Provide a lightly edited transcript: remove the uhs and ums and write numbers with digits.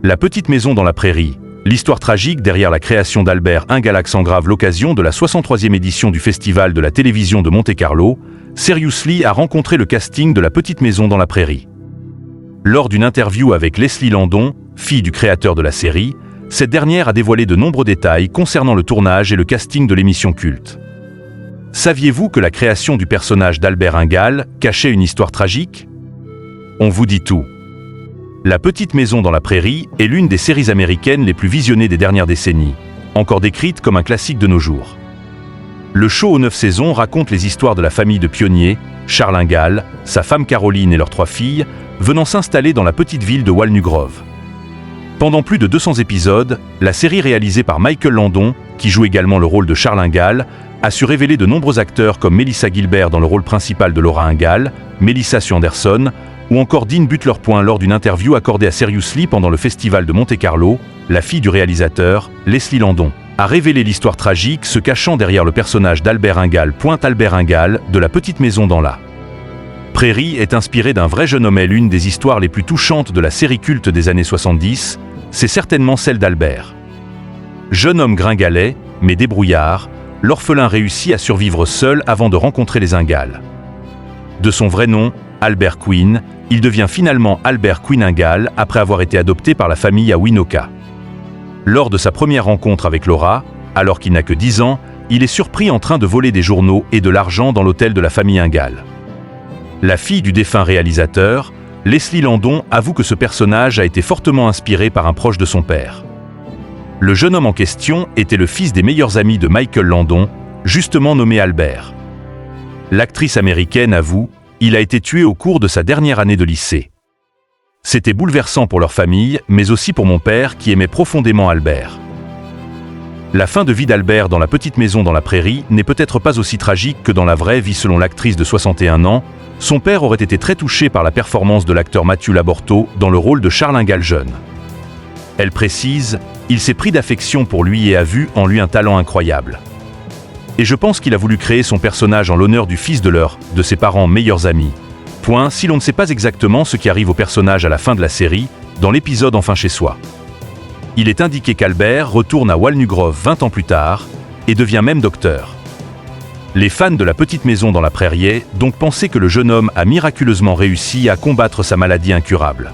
La petite maison dans la prairie, l'histoire tragique derrière la création d'Albert Ingalax engrave l'occasion de la 63e édition du Festival de la télévision de Monte-Carlo. Seriously a rencontré le casting de La petite maison dans la prairie. Lors d'une interview avec Leslie Landon, fille du créateur de la série, cette dernière a dévoilé de nombreux détails concernant le tournage et le casting de l'émission culte. Saviez-vous que la création du personnage d'Albert Ingal cachait une histoire tragique? On vous dit tout. La petite maison dans la prairie est l'une des séries américaines les plus visionnées des dernières décennies, encore décrite comme un classique de nos jours. Le show aux 9 saisons raconte les histoires de la famille de pionniers, Charles Ingal, sa femme Caroline et leurs 3 filles, venant s'installer dans la petite ville de Walnut Grove. Pendant plus de 200 épisodes, la série réalisée par Michael Landon, qui joue également le rôle de Charles Ingal, a su révéler de nombreux acteurs comme Melissa Gilbert dans le rôle principal de Laura Ingal, Melissa Sue Anderson, ou encore Dean Butler. Lors d'une interview accordée à Seriously pendant le festival de Monte-Carlo, la fille du réalisateur, Leslie Landon, a révélé l'histoire tragique se cachant derrière le personnage d'Albert Ingal. Albert Ingal, de La petite maison dans la prairie, est inspiré d'un vrai jeune homme. L'une des histoires les plus touchantes de la série culte des années 70, c'est certainement celle d'Albert. Jeune homme gringalet, mais débrouillard, l'orphelin réussit à survivre seul avant de rencontrer les Ingal. De son vrai nom, Albert Quinn, il devient finalement Albert Quinn Ingal après avoir été adopté par la famille à Winoka. Lors de sa première rencontre avec Laura, alors qu'il n'a que 10 ans, il est surpris en train de voler des journaux et de l'argent dans l'hôtel de la famille Ingal. La fille du défunt réalisateur, Leslie Landon, avoue que ce personnage a été fortement inspiré par un proche de son père. Le jeune homme en question était le fils des meilleurs amis de Michael Landon, justement nommé Albert. L'actrice américaine avoue: il a été tué au cours de sa dernière année de lycée. C'était bouleversant pour leur famille, mais aussi pour mon père qui aimait profondément Albert. La fin de vie d'Albert dans La petite maison dans la prairie n'est peut-être pas aussi tragique que dans la vraie vie selon l'actrice de 61 ans. Son père aurait été très touché par la performance de l'acteur Matthew Laborto dans le rôle de Charles Ingal jeune. Elle précise: il s'est pris d'affection pour lui et a vu en lui un talent incroyable. Et je pense qu'il a voulu créer son personnage en l'honneur du fils de ses parents meilleurs amis. Si l'on ne sait pas exactement ce qui arrive au personnage à la fin de la série, dans l'épisode Enfin chez soi. Il est indiqué qu'Albert retourne à Walnut Grove 20 ans plus tard et devient même docteur. Les fans de La petite maison dans la prairie donc pensaient que le jeune homme a miraculeusement réussi à combattre sa maladie incurable.